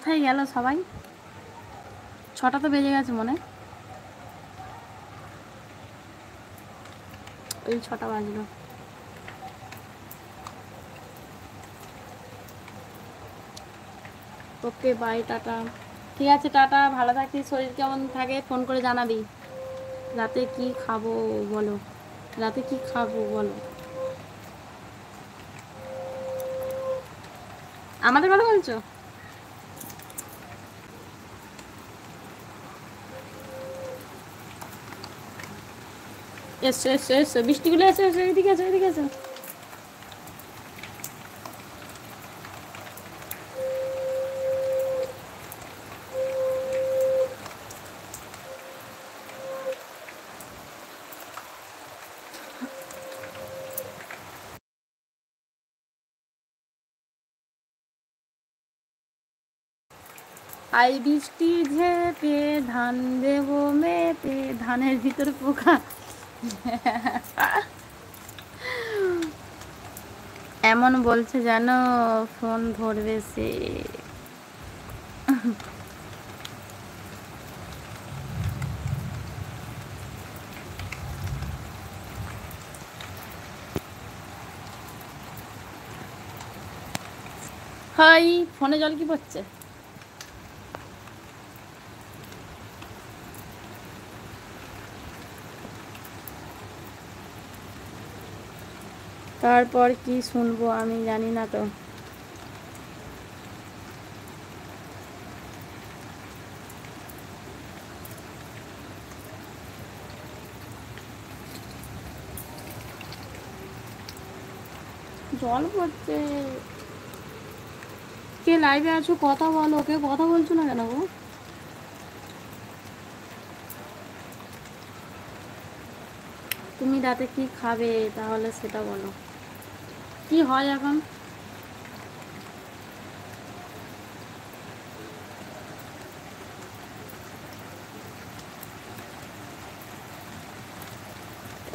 কোথায় গেল সবাই? 6টা তো বেজে গেছে মনে, ওই 6টা বাজলো। Okay bye, tata. ঠিক আছে, টাটা, ভালো থাকিস, শরীর কেমন থাকে ফোন করে জানাবি। রাতে কি খাবো বলো, রাতে কি খাবো বলো। আমাদের কথা বলছো? এসো এসো এসো, বৃষ্টিগুলো এসো এসো, এদিকে এসো এদিকে এসো। আই বৃষ্টি ঝেপে ধান দেবো মেপে, ধানের ভিতর পোকা। এমন বলছে যেন ফোন ধরবে সে। হাই, ফোনে জল কি পড়ছে? তারপর কি শুনবো আমি জানি না তো। জল পড়ছে। কে লাইভে আছো কথা বলো, কে কথা বলছো না কেন গো? তুমি রাতে কি খাবে তাহলে সেটা বলো, কি হয় এখন?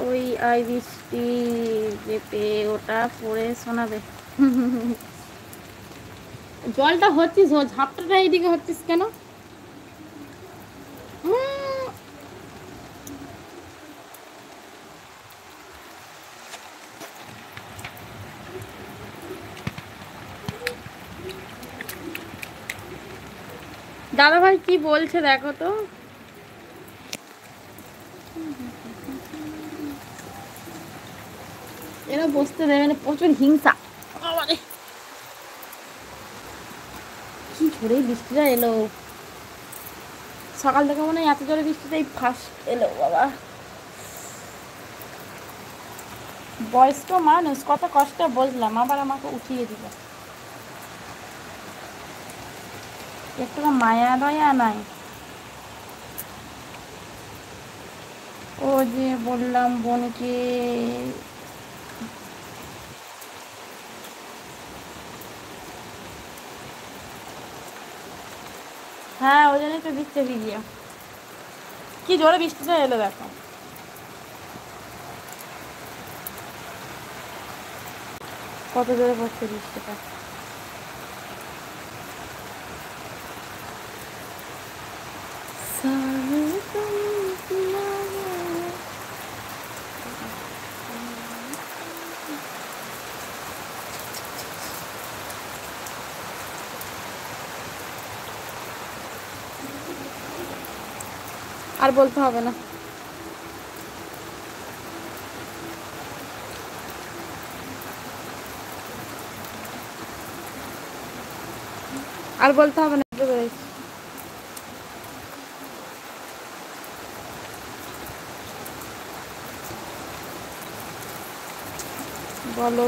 ওই আই বৃষ্টি চেপে ওটা পড়ে শোনাবে। জলটা হচ্ছিস, ঝাপটাটা এইদিকে হচ্ছিস কেন? দাদা ভাই কি বলছে দেখো তো। এরা বসতে দেবে না, প্রচুর হিংসা। কি ঝড়ে বৃষ্টিটা এলো, সকাল থেকে মনে হয় এত জোরে বৃষ্টিটাই ফার্স্ট এলো বাবা। বয়স্ক মানুষ কত কষ্ট বললাম, আবার আমাকে উঠিয়ে দিল। একটু মায়া দয়া নাই। ও যে বললাম বোনকে, হ্যাঁ ওই জন্যই তো দিচ্ছে ভিডিও। কি জোরে বৃষ্টিটা এলো দেখো, কত জোরে পড়ছে বৃষ্টিটা। আর বলতে হবে না। আর বলতে হবে না, বলো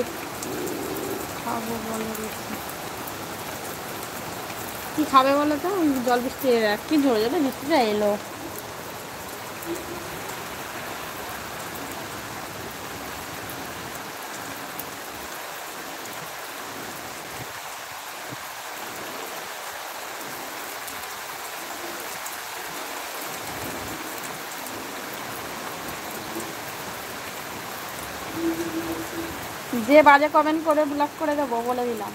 খাবো বলো বেশি। কি খাবে বলো তো? জল বৃষ্টি কি ঝরে যাবে, বৃষ্টিটা এলো। যে বাজে কমেন্ট করে ব্লক করে দেবো বলে দিলাম।